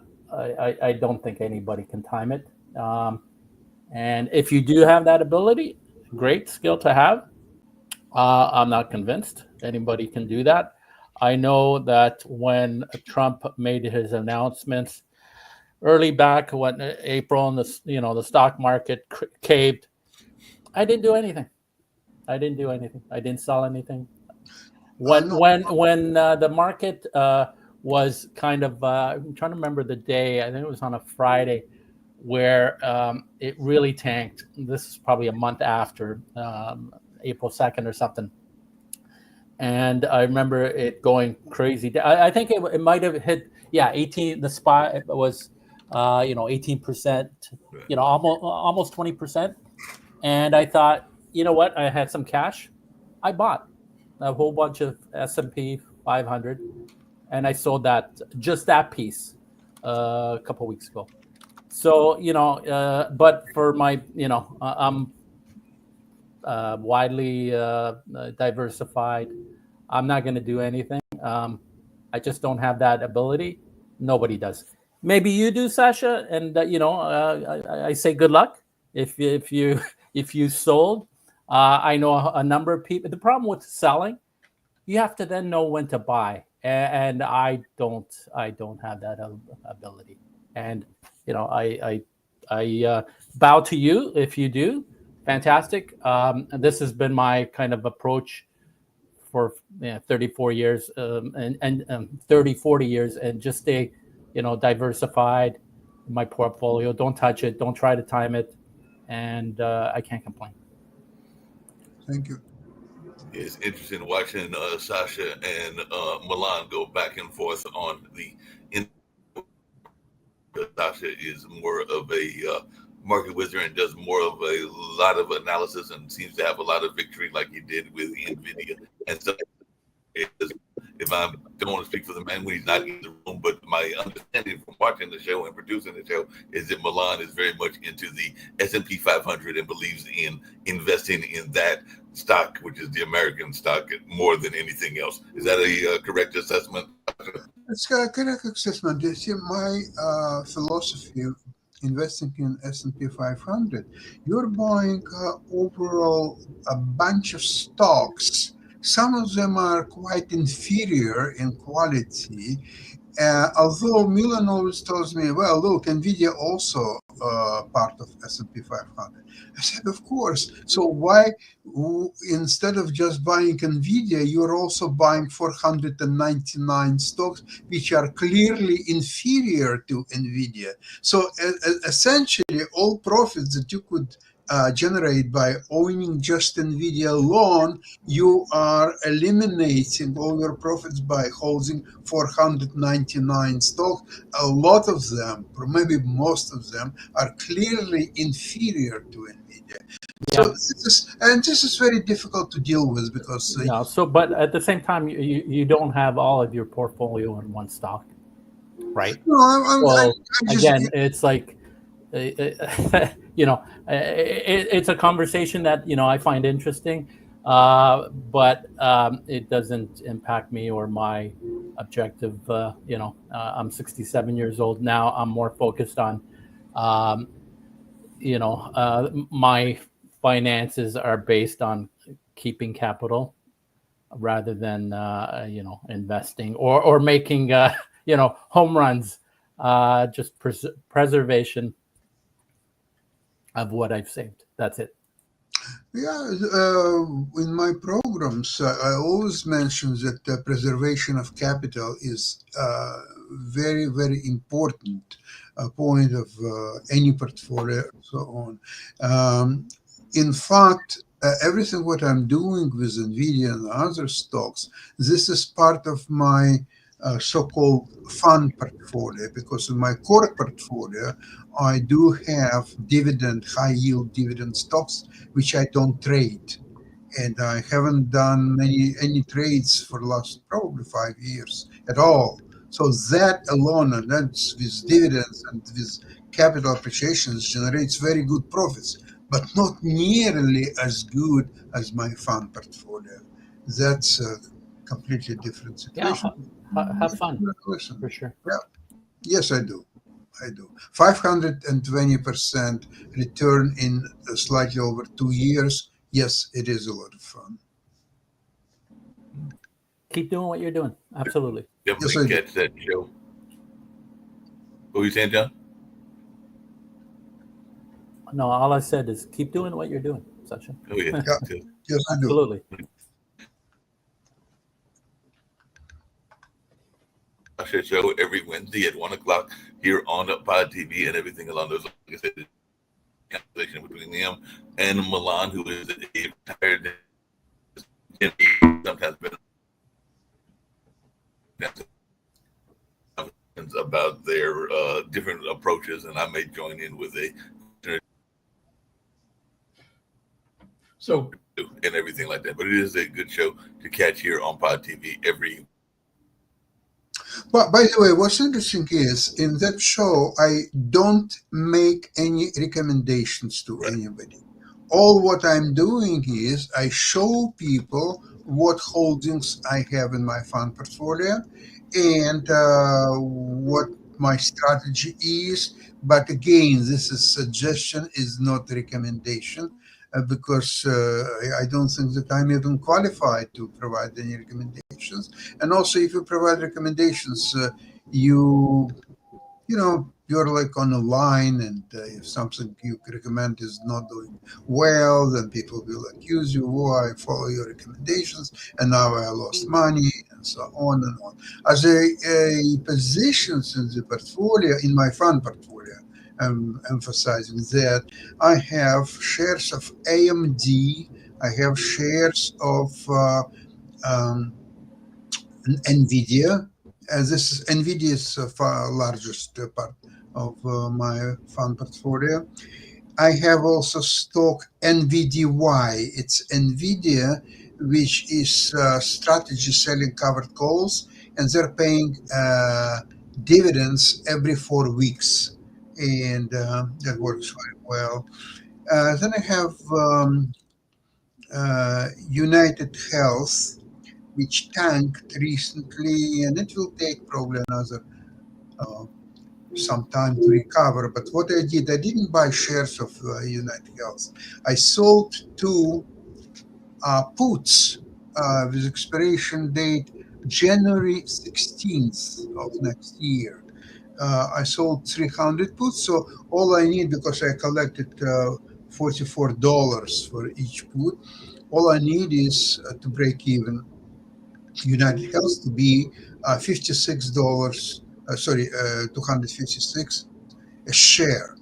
don't think anybody can time it. And if you do have that ability, great skill to have. I'm not convinced anybody can do that. I know that when Trump made his announcements early back when April and the stock market caved, I didn't do anything. I didn't sell anything. When the market was kind of I'm trying to remember the day. I think it was on a Friday where it really tanked. This is probably a month after April 2nd or something. And I remember it going crazy. I think it might have hit 18. The spot was 18%, almost 20%. And I thought, you know what? I had some cash. I bought a whole bunch of S&P 500, and I sold that piece a couple weeks ago. So but for my I'm widely diversified. I'm not going to do anything. I just don't have that ability. Nobody does. Maybe you do, Sasha, and I say good luck if you sold. I know a number of people. The problem with selling, you have to then know when to buy, and I don't have that ability. And I bow to you if you do. Fantastic. This has been my kind of approach for 34 years and 30, 40 years, and just stay diversified in my portfolio. Don't touch it. Don't try to time it. And I can't complain. Thank you. It's interesting watching Sasha and Milan go back and forth on the. Sasha is more of a market wizard and does more of a lot of analysis and seems to have a lot of victory, like he did with NVIDIA. And so, if I don't want to speak for the man when he's not in the room, but my understanding from watching the show and producing the show is that Milan is very much into the S&P 500 and believes in investing in that stock, which is the American stock, more than anything else. Is that a correct assessment? It's a correct assessment. You see, my philosophy investing in S&P 500, you're buying overall a bunch of stocks. Some of them are quite inferior in quality, although Milan always tells me, well, look, NVIDIA also part of S&P 500. I said, of course. So why, instead of just buying NVIDIA, you're also buying 499 stocks, which are clearly inferior to NVIDIA. So essentially, all profits that you could generate by owning just NVIDIA alone, you are eliminating all your profits by holding 499 stocks. A lot of them, or maybe most of them, are clearly inferior to NVIDIA. Yeah. So this is very difficult to deal with because but at the same time, you don't have all of your portfolio in one stock, right? No, it's like. It's a conversation that I find interesting, but it doesn't impact me or my objective. I'm 67 years old now. I'm more focused on, my finances are based on keeping capital rather than investing or making home runs. Just preservation of what I've saved. That's it. Yeah, in my programs, I always mention that preservation of capital is a very, very important point of any portfolio and so on. In fact, everything what I'm doing with NVIDIA and other stocks, this is part of my so-called fund portfolio, because in my core portfolio, I do have high yield dividend stocks, which I don't trade. and I haven't done any trades for the last probably 5 years at all. So that alone, and that's with dividends and with capital appreciations, generates very good profits, but not nearly as good as my fund portfolio. That's a completely different Yeah, situation. have fun Listen, for sure. yes, I do. 520% return in slightly over 2 years. Yes, it is a lot of fun. Keep doing what you're doing. Absolutely. Definitely Yes, I do. catch that show. What were you saying, John? No, all I said is keep doing what you're doing, Sachin. Oh yeah. Yeah. Yes, I do. Absolutely. Show every Wednesday at 1:00 here on Pod TV and everything along those lines. Like I said, conversation between them and Milan, who is a retired sometimes been about their different approaches, and I may join in with a So and everything like that. But it is a good show to catch here on Pod TV every. But by the way, what's interesting is in that show, I don't make any recommendations to anybody. All what I'm doing is I show people what holdings I have in my fund portfolio and what my strategy is. But again, this is suggestion, is not recommendation. Because I don't think that I'm even qualified to provide any recommendations. And also, if you provide recommendations, you're like on a line, and if something you recommend is not doing well, then people will accuse you, oh, I follow your recommendations, and now I lost money, and so on and on. As a positions in the portfolio, in my fund portfolio, I'm emphasizing that I have shares of AMD, I have shares of NVIDIA. This NVIDIA is the largest part of my fund portfolio. I have also stock NVDY. It's NVIDIA, which is strategy selling covered calls, and they're paying dividends every 4 weeks. And that works very well. Then I have United Health, which tanked recently, and it will take probably another some time to recover. But what I didn't buy shares of United Health. I sold 2 puts with expiration date January 16th of next year. I sold 300 puts, so all I need, because I collected $44 for each put, all I need is to break even United Health to be $56, 256 a share.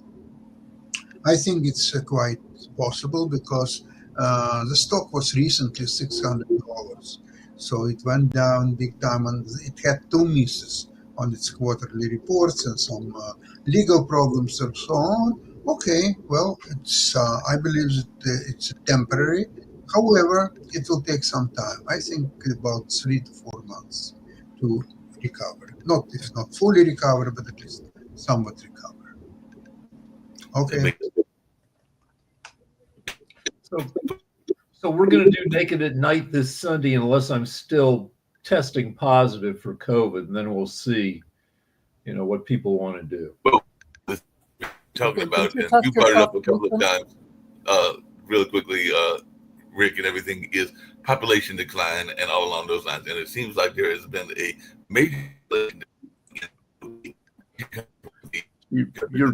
I think it's quite possible because the stock was recently $600. So it went down big time, and it had 2 misses on its quarterly reports and some legal problems and so on. Okay, well, it's I believe that it's temporary. However, it will take some time. I think about 3 to 4 months to recover. Not if not fully recover, but at least somewhat recover. Okay. So we're going to do Naked at Night this Sunday unless I'm still testing positive for COVID, and then we'll see, what people want to do. Well, talking about, and you brought it up a couple of times, really quickly, Rick, and everything is population decline and all along those lines. And it seems like there has been a major your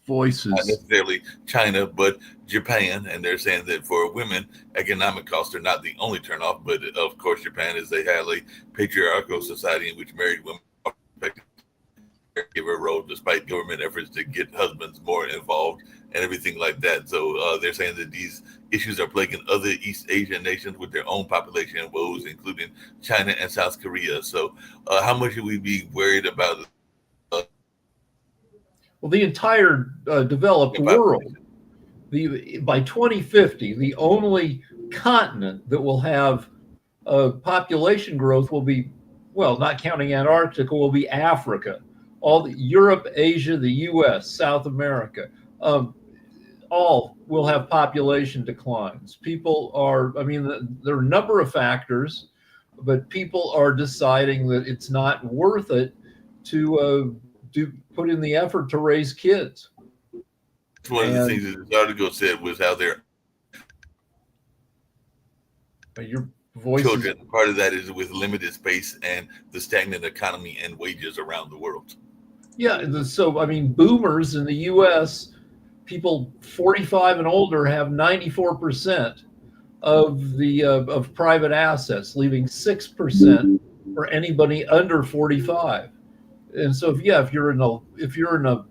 voice not is necessarily China, but Japan, and they're saying that for women, economic costs are not the only turnoff, but of course, Japan is a highly patriarchal society in which married women are expected to give a role despite government efforts to get husbands more involved and everything like that. So they're saying that these issues are plaguing other East Asian nations with their own population woes, including China and South Korea. So how much should we be worried about? Well, the entire developed world. by 2050, the only continent that will have population growth will be, well, not counting Antarctica, will be Africa. All the Europe, Asia, the U.S., South America, all will have population declines. People are, I mean, there are a number of factors, but people are deciding that it's not worth it to put in the effort to raise kids. One of the things that the article said was how their your voice children, part of that is with limited space and the stagnant economy and wages around the world. Yeah, so I mean, boomers in the U.S., people 45 and older have 94% of the of private assets, leaving 6% for anybody under 45. And so, if you're in a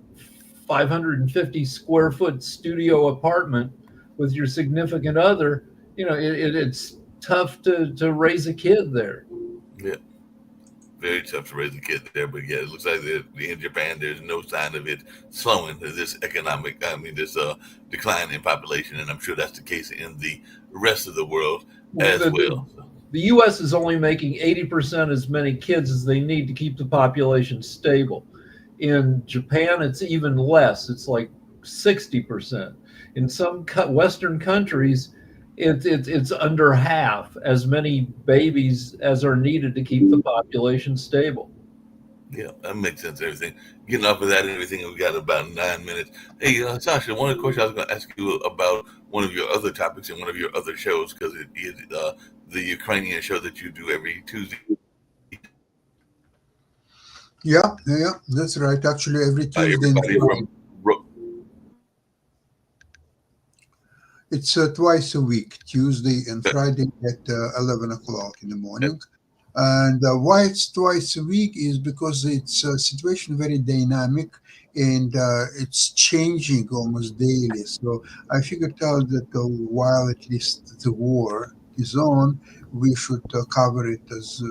550 square foot studio apartment with your significant other, it's tough to raise a kid there. Yeah. Very tough to raise a kid there, but yeah, it looks like in Japan there's no sign of it slowing this decline in population, and I'm sure that's the case in the rest of the world as well. The U.S. is only making 80% as many kids as they need to keep the population stable. In Japan, it's even less. It's like 60%. In some Western countries, it's under half as many babies as are needed to keep the population stable. Yeah, that makes sense. Everything. Getting off of that and everything, we got about 9 minutes. Hey, Sasha, one of the questions I was going to ask you about one of your other topics in one of your other shows, because it is the Ukrainian show that you do every Tuesday. Yeah, that's right. Actually, every Tuesday. It's twice a week, Tuesday and Friday at 11 o'clock in the morning. And why it's twice a week is because it's a situation very dynamic and it's changing almost daily. So I figured out that while at least the war is on, we should cover it as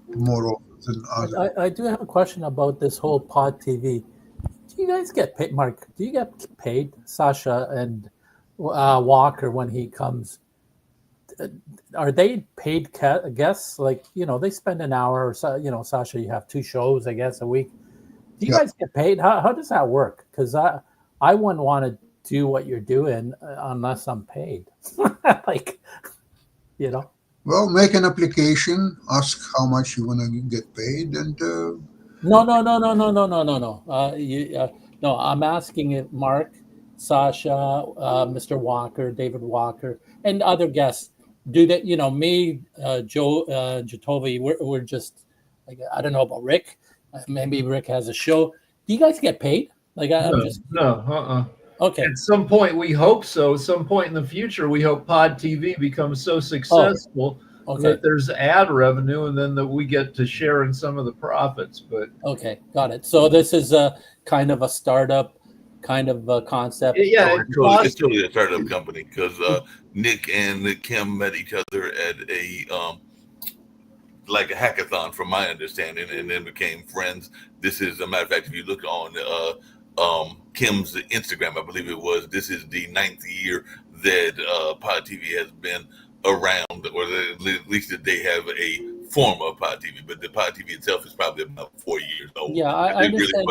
more often than others. I do have a question about this whole Pod TV. Do you guys get paid, Mark? Do you get paid, Sasha and Walker, when he comes? Are they paid guests? Like, they spend an hour or so, Sasha, you have 2 shows, I guess, a week. Do you guys get paid? How does that work? Because I wouldn't want to do what you're doing unless I'm paid. Well, make an application, ask how much you want to get paid, and No. No, I'm asking it, Mark, Sasha, Mr. Walker, David Walker, and other guests. Do that, me, Joe, Jatovi, we're just, like, I don't know about Rick. Maybe Rick has a show. Do you guys get paid? No. Okay. At some point, we hope so. At some point in the future, we hope Pod TV becomes so successful that there's ad revenue, and then that we get to share in some of the profits. But okay, got it. So this is a kind of a startup kind of concept. Yeah, it's totally a startup company, because Nick and Kim met each other at a like a hackathon, from my understanding, and then became friends. This is, a matter of fact, if you look on Kim's Instagram, I believe it was, this is the 9th year that Pod TV has been around, or at least that they have a form of Pod TV, but the Pod TV itself is probably about 4 years old. Yeah, I understand,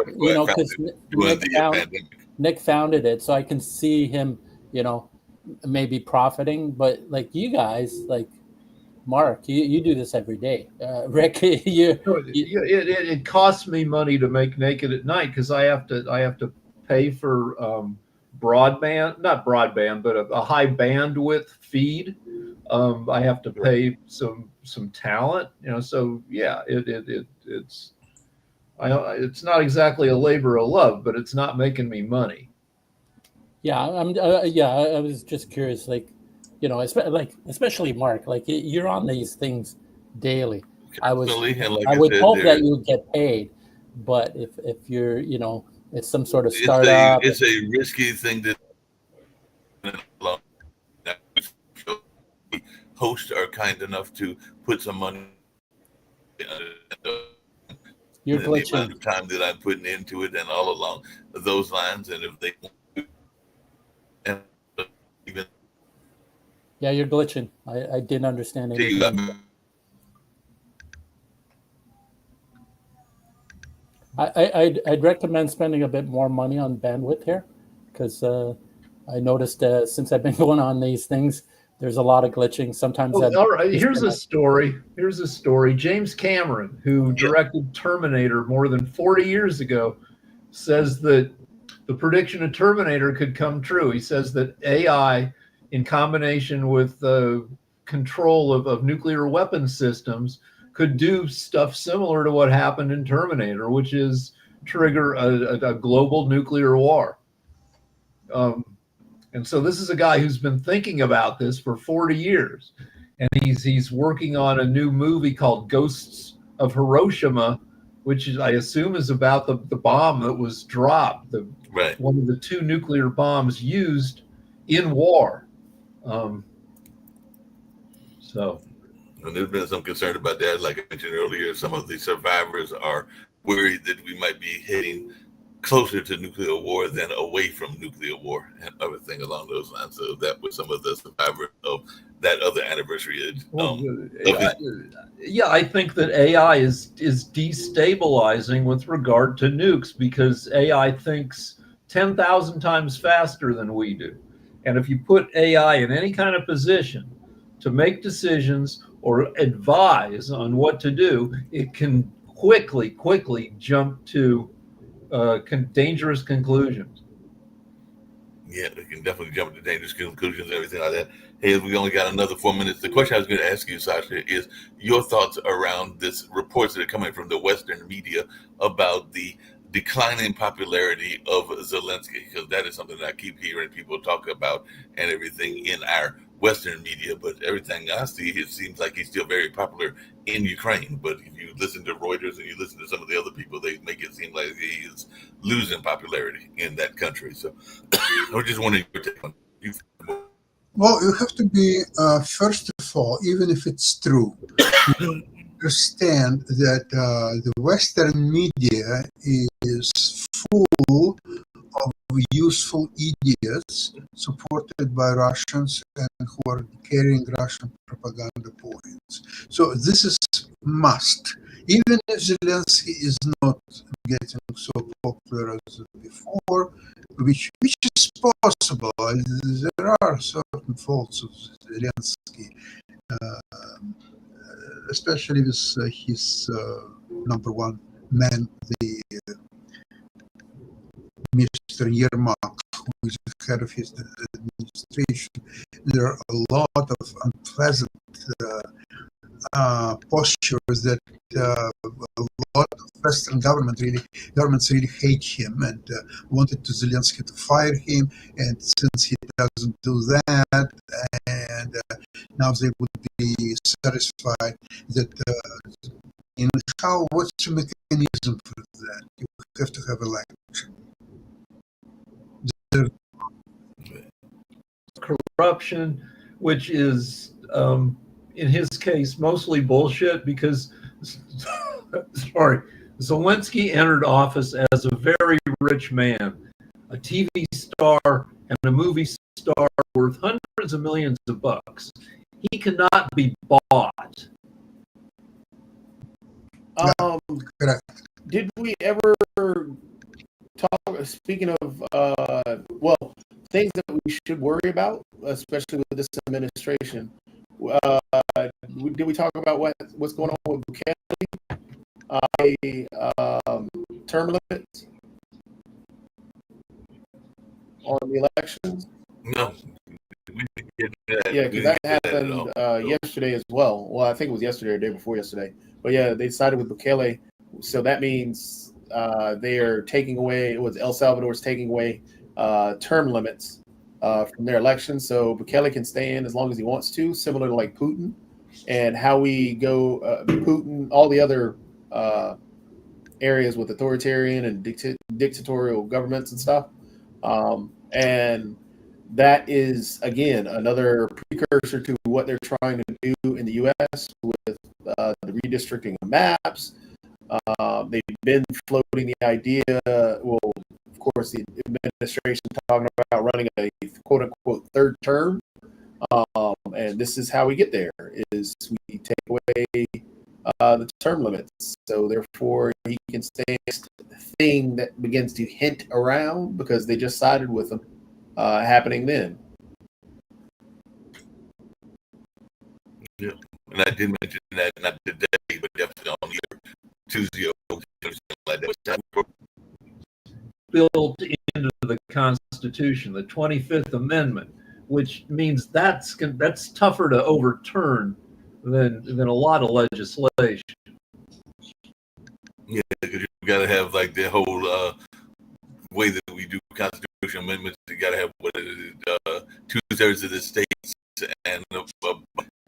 because Nick founded it, so I can see him, maybe profiting, but like you guys, like Mark, you do this every day. Rick, it costs me money to make Naked at Night, because I have to pay for broadband, not broadband, but a high bandwidth feed. I have to pay some talent, So yeah, it's not exactly a labor of love, but it's not making me money. Yeah, I was just curious, like, especially Mark, like, you're on these things daily. I would hope that you would get paid, but if you're, it's some sort of startup. It's a risky thing to hosts are kind enough to put some money. You're the amount of time that I'm putting into it, and all along those lines, and if they and even Yeah, you're glitching. I didn't understand you got anything. I'd recommend spending a bit more money on bandwidth here, because I noticed since I've been going on these things, there's a lot of glitching. Sometimes Oh, that all right. Here's a disconnect. story. Here's a story. James Cameron, who directed Terminator more than 40 years ago, says that the prediction of Terminator could come true. He says that AI, in combination with control of nuclear weapon systems, could do stuff similar to what happened in Terminator, which is trigger a global nuclear war. And so this is a guy who's been thinking about this for 40 years. And he's working on a new movie called Ghosts of Hiroshima, which is, I assume, is about the bomb that was dropped, right. one of the 2 nuclear bombs used in war. So, And there's been some concern about that. Like I mentioned earlier, some of the survivors are worried that we might be heading closer to nuclear war than away from nuclear war and everything along those lines. So that was some of the survivors of that other anniversary. I think that AI is destabilizing with regard to nukes, because AI thinks 10,000 times faster than we do. And if you put AI in any kind of position to make decisions or advise on what to do, it can quickly jump to dangerous conclusions. Yeah, they can definitely jump to dangerous conclusions and everything like that. Hey, we only got another 4 minutes. The question I was going to ask you, Sasha, is your thoughts around this reports that are coming from the Western media about the declining popularity of Zelensky, because that is something that I keep hearing people talk about and everything in our Western media. But everything I see, it seems like he's still very popular in Ukraine. But if you listen to Reuters and you listen to some of the other people, they make it seem like he is losing popularity in that country. So I was just wondering your take on it. Well, you have to be, first of all, even if it's true, you understand that the Western media is full of useful idiots supported by Russians and who are carrying Russian propaganda points. So this is must. Even if Zelensky is not getting so popular as before, which is possible. There are certain faults of Zelensky, especially with his number one man, the Mr. Yermak, who is the head of his administration. There are a lot of unpleasant postures that a lot of Western governments really hate him and wanted to Zelensky to fire him. And since he doesn't do that, and now they would be satisfied that what's the mechanism for that? You have to have election. Corruption, which is in his case mostly bullshit, because Zelensky entered office as a very rich man, a TV star and a movie star worth hundreds of millions of bucks. He cannot be bought. Did we ever talk, speaking of things that we should worry about, especially with this administration, did we talk about what's going on with Bukele, term limits on the elections? No. Yeah, because that happened yesterday as well. Well, I think it was yesterday or the day before yesterday. But yeah, they decided with Bukele. So that means they are taking away, El Salvador's taking away term limits from their elections. So Bukele can stay in as long as he wants to, similar to like Putin. And how we go, Putin, all the other areas with authoritarian and dictatorial governments and stuff. And that is, again, another precursor to what they're trying to do in the U.S. with the redistricting of maps. They've been floating the idea, well, of course, the administration talking about running a quote unquote third term. And this is how we get there: is we take away the term limits. So therefore, he can stay thing that begins to hint around because they just sided with him happening then. Yeah, and I did mention that not today, but definitely on either Tuesday or like that. Built into the Constitution, the 25th Amendment, which means that's tougher to overturn than a lot of legislation. Yeah, because you got to have like the whole way that we do constitutional amendments. You got to have what is it, 2/3 of the states and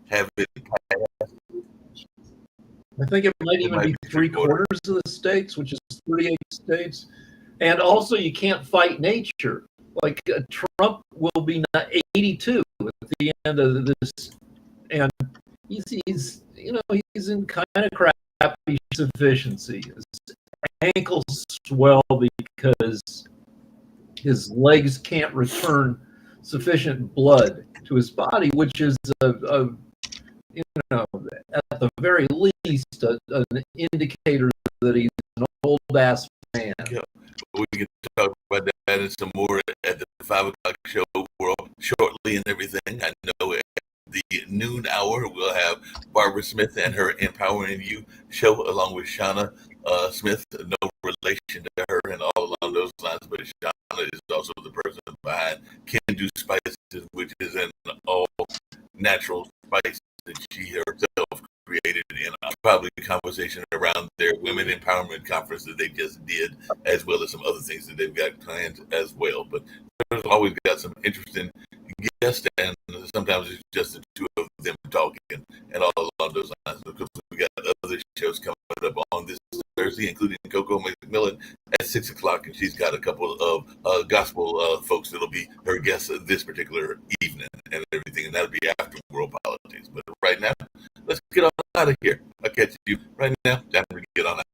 have it. I think it might even be 3/4 of the states, which is 38 states. And also, you can't fight nature. Like Trump will be 82 at the end of this, and he's in kind of crappy sufficiency. His ankles swell because his legs can't return sufficient blood to his body, which is at the very least an indicator that he's an old ass man. Yeah. We can talk about that and some more at the 5 o'clock show shortly and everything. I know at the noon hour we'll have Barbara Smith and her Empowering You show along with Shauna Smith. No relation to her and all along those lines, but Shauna is also the person behind Can Do Spices, which is an all natural spice that she herself created in probably a conversation around their women empowerment conference that they just did, as well as some other things that they've got planned as well. But there's always got some interesting guests, and sometimes it's just the two of them talking and all along those lines, because we got other shows coming up on this Thursday, including Coco McMillan at 6 o'clock, and she's got a couple of gospel folks that'll be her guests this particular evening and everything, and that'll be after World Politics. But right now, let's get on out of here. I'll catch you right now. Time to get on out.